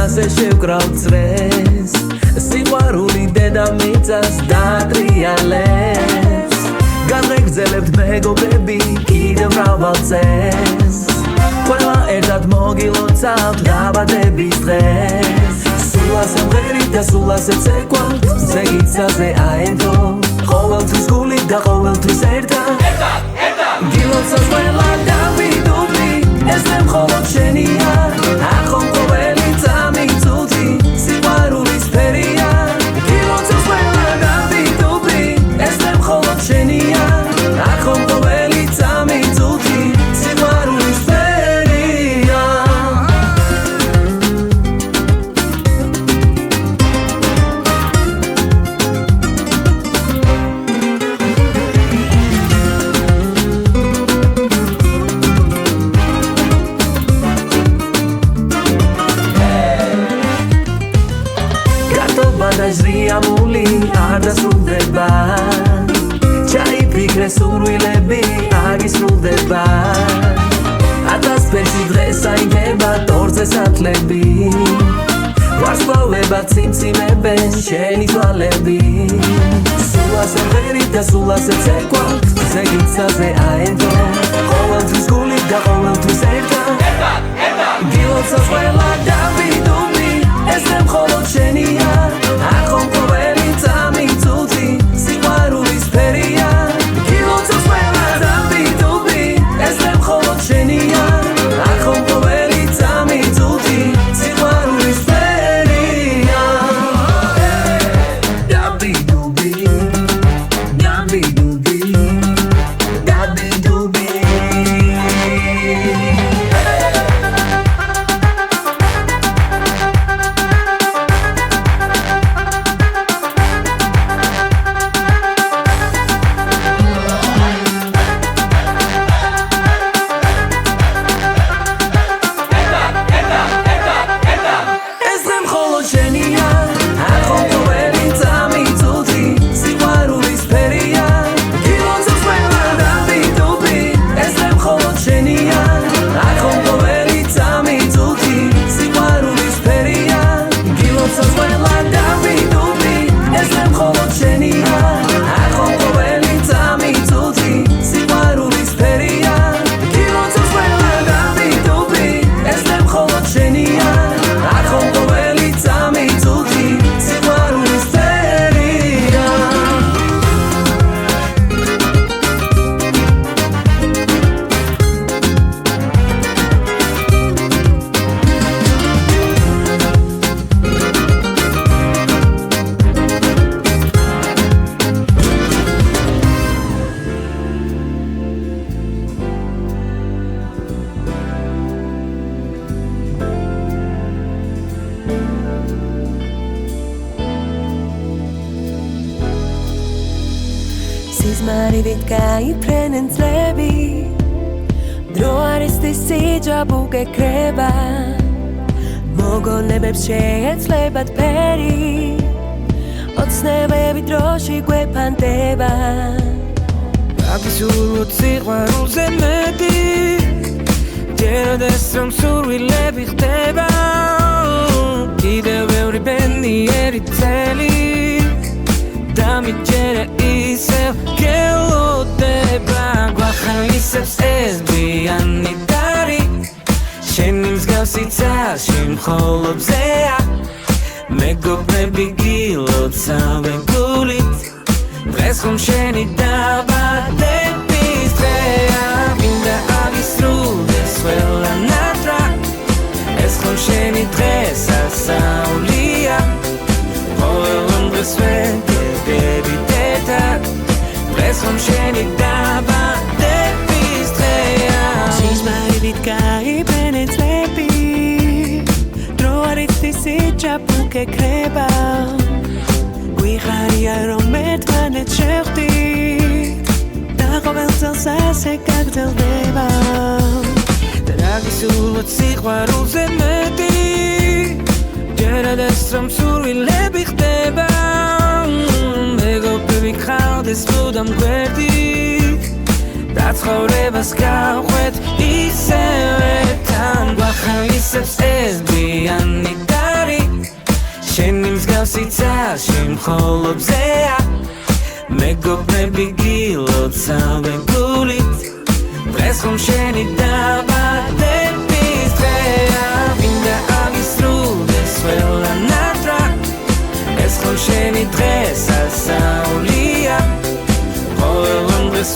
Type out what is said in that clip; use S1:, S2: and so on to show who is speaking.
S1: ასე შევკრავ წრეს სიყვარული დედამიწას დაატრიალებს განვეგრძელებთ მეგობრები კიდევ მრავალ წელს ყველა ერთად მოგილოცავთ დაბადების დღეს სულ ასე მღერით და სულ ასე ცეკვავთ ზეგიცაზე აედო ყოველთვის გულით და ყოველთვის ერთად გილოცავს ყველა დავიდობი ეს მე მხოლოდ შენია ახონ ყოველი წამი წუთი სიყვარულის ფერია გილოცავს ყველა დავიდობი ეს მე მხოლოდ შენია ახონ ყოველი წამი წუთი სიყვარულის ფერია ზრიამული არ დასრულდება ჩაიფიქრე სურვილები აგისრულდება ათასფერში დღეს აინდება ტორზე სათლები ვარსკვლავება ციმციმებენ შენი თვალები სულ ასე მღერით და სულ ასე ცეკვავთ ზეგიცაზე აედო ყოველთვის გულით და ყოველთვის ერთად გილოცავს ყველა დავიდობი ეს მე მხოლოდ შენია ახონ ყოველი წამი წუთი სიყვარულის ფერია გილოცავს ყველა დავიდობი ეს მე მხოლოდ შენია ახონ ყოველი წამი წუთი სიყვარულის ფერია დავიდობი დავიდობი დავიდობი
S2: სიზმარივით გაიფრენენ წლები დრო არის სიჯაბუ გეკრება მოგონებებს შეეცლებათ ფერი ოცნებები დროში გვეფანტება
S3: აგისურვოთ სიყვარულზე მეტი ჯეროდეს რომ სურვილები ხდება კიდევ ბევრი ბედნიერი წელი დამიჯერე ისევ გელოდება გვახალისებს ეს გვიანი დარი შენი მსგავსი ცალში მხოლობზეა მეგობრები გილოცავენ გულით დღეს ხომ შენი დაბადების დღეა მინდა აგისრულდეს ყველანატრად ეს ხომ შენი დღე სასაულია ყოველ დღეს ვენდები დედა დღეს ხომ შენი დაბადების დღეა
S2: სიზმარივით გაიფრენენ წლები დრო არის სიჯაბუ გეკრება გვიხარია რომ ერთმანეთ შევხვდით და ყოველ წელს ასე გაგრძელდება
S3: და რაგისურვოთ სიყვარულზე მეტი ჯეროდეს რომ სურვილები ხდება მეგობრები გყავდეს მუდამ გვერდით და ცხოვრებას გავყვეთ ისევე თან გვახალისებს ეს გვიანი შენი მსგავსი წარში მხოლობზეა მეგობრები გილოცავენ გულით დღეს ხომ შენი დაბადების დღეა მინდა აღისრულდეს ყველანატრა ეს ხომ შენი დღესასწაულია ყოველ დღეს